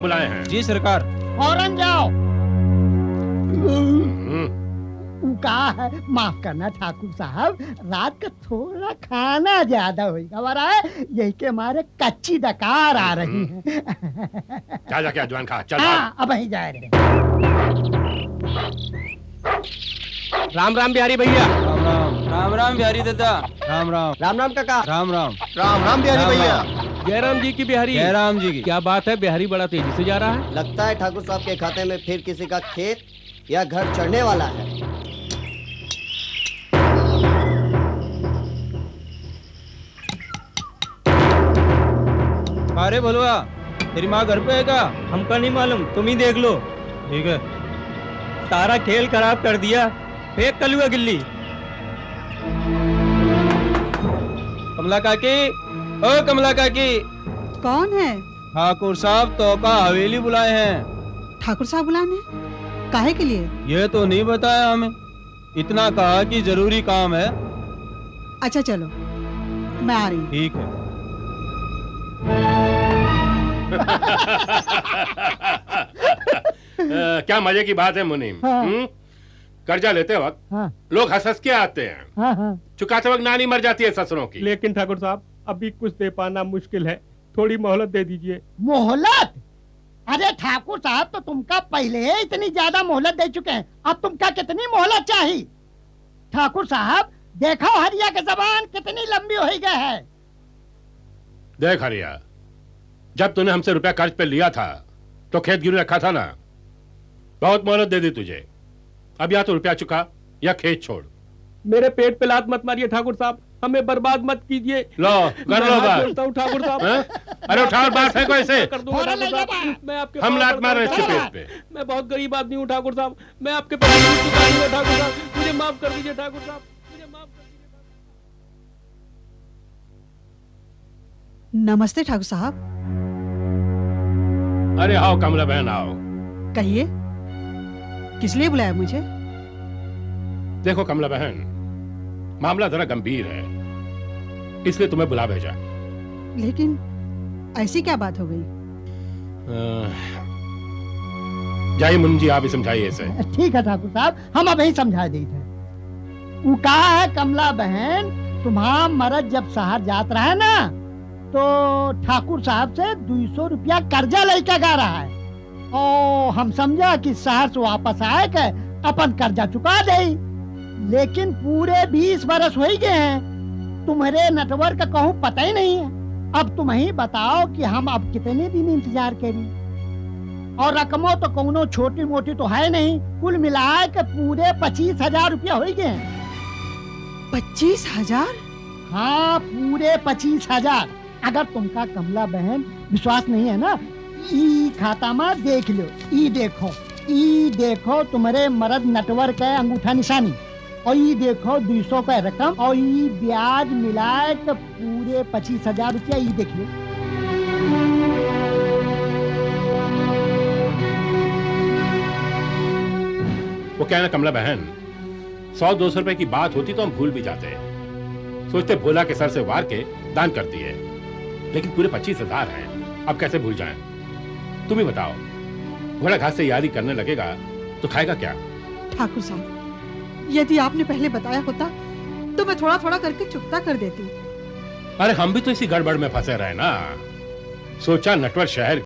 बुलाए हैं। जी सरकार। फौरन जाओ। कहा है, माफ करना ठाकुर साहब, रात का थोड़ा खाना ज्यादा होगा यही के हमारे कच्ची डकार आ रही है। जा जाके अजवाइन खा चल। हाँ, अब ही जा रहे। राम राम बिहारी भैया। राम राम। राम राम बिहारी दादा। राम राम। राम राम काका। राम राम। राम राम बिहारी भैया। जयराम जी की बिहारी। जयराम जी की। क्या बात है, बिहारी बड़ा तेजी से जा रहा है। लगता है ठाकुर साहब के खाते में फिर किसी का खेत या घर चढ़ने वाला है। अरे भलवा, तेरी माँ घर पे है क्या? हमको नहीं मालूम, तुम ही देख लो। ठीक है। सारा खेल खराब कर दिया, फेंक कलुआ गिल्ली। कमला काकी, ओ कमला काकी। कौन है? ठाकुर साहब तो का हवेली बुलाए हैं। ठाकुर साहब बुलाने? काहे के लिए? ये तो नहीं बताया हमें, इतना कहा कि जरूरी काम है। अच्छा चलो, मैं आ रही हूँ। ठीक है। क्या मजे की बात है मुनीम। हाँ। कर्जा लेते वक्त हाँ। लोग हंस के आते हैं, हाँ हाँ। चुकाते वक्त नानी मर जाती है ससुरों की। लेकिन ठाकुर साहब, अभी कुछ दे पाना मुश्किल है, थोड़ी मोहलत दे दीजिए। मोहलत? अरे ठाकुर साहब, तो तुमका पहले ही इतनी ज्यादा मोहलत दे चुके हैं, अब तुमका कितनी मोहलत चाहिए? ठाकुर साहब देखो, हरिया की जबान कितनी लंबी हो गई है। देख हरिया, जब तूने हमसे रुपया कर्ज पे लिया था तो खेत गिरवी रखा था ना, बहुत मोहलत दे दी तुझे। अब या तो रुपया चुका या खेत छोड़। मेरे पेट पे लात मत मारिए ठाकुर साहब, हमें बर्बाद मत कीजिए। लो कर लो बात। ठाकुर साहब। अरे उठा और बात फेंको ऐसे। कर दूंगा ठाकुर साहब, मैं आपके हम पाँव लात पड़ता मार रहे हूँ। इसके पेट पे। मैं बहुत गरीब आदमी हूँ ठाकुर साहब, मैं आपके पैसे नहीं चुका दूंगा ठाकुर साहब, मुझे माफ कर दीजिए ठाकुर साहब, मुझे माफ कर दीजिए। नमस्ते ठाकुर साहब। अरे आओ कमला बहन आओ। कहिए, किस लिए बुलाया मुझे? देखो कमला बहन, मामला जरा गंभीर है, इसलिए तुम्हें बुला भेजा। लेकिन ऐसी क्या बात हो गई? जाइए मुन्नी जी, आप ही समझाइए इसे। ठीक है ठाकुर साहब, हम अब ही समझा देते हैं। वो कहा है कमला बहन, तुम्हारा मरद जब शहर जात रहा है ना, तो ठाकुर साहब से 200 रुपया कर्जा लेके गा रहा है, और हम समझा कि शहर से वापस आए के अपन कर्जा चुका दे। लेकिन पूरे 20 बरस हो ही गए हैं, तुम्हारे नेटवर्क का कहूँ पता ही नहीं है। अब तुम ही बताओ कि हम अब कितने दिन इंतजार करें, और रकमों तो कोनो छोटी मोटी तो है नहीं, कुल मिला के पूरे 25,000 रुपया हो गए हैं। 25,000? हाँ, पूरे 25,000। अगर तुमका कमला बहन विश्वास नहीं है ना, ई खाता में देख लो। ई देखो तुम्हारे मर्द नेटवर्क है अंगूठा निशानी, और ये देखो 200 का रकम, और ये ब्याज मिलाए तो पूरे 25,000 रुपया। ये देखिए। वो क्या है ना कमला बहन, 100-200 रुपए की बात होती तो हम भूल भी जाते, सोचते भोला के सर से वार के दान कर दिए, लेकिन पूरे 25,000 हैं, अब कैसे भूल जाएं? तुम ही बताओ, घोड़ा घास से यारी करने लगेगा तो खाएगा क्या? ठाकुर साहब, यदि आपने पहले बताया होता तो मैं थोड़ा थोड़ा करके चुकता कर देती। अरे हम भी तो इसी गड़बड़ में फंसे रहे ना। सोचा नटवर शहर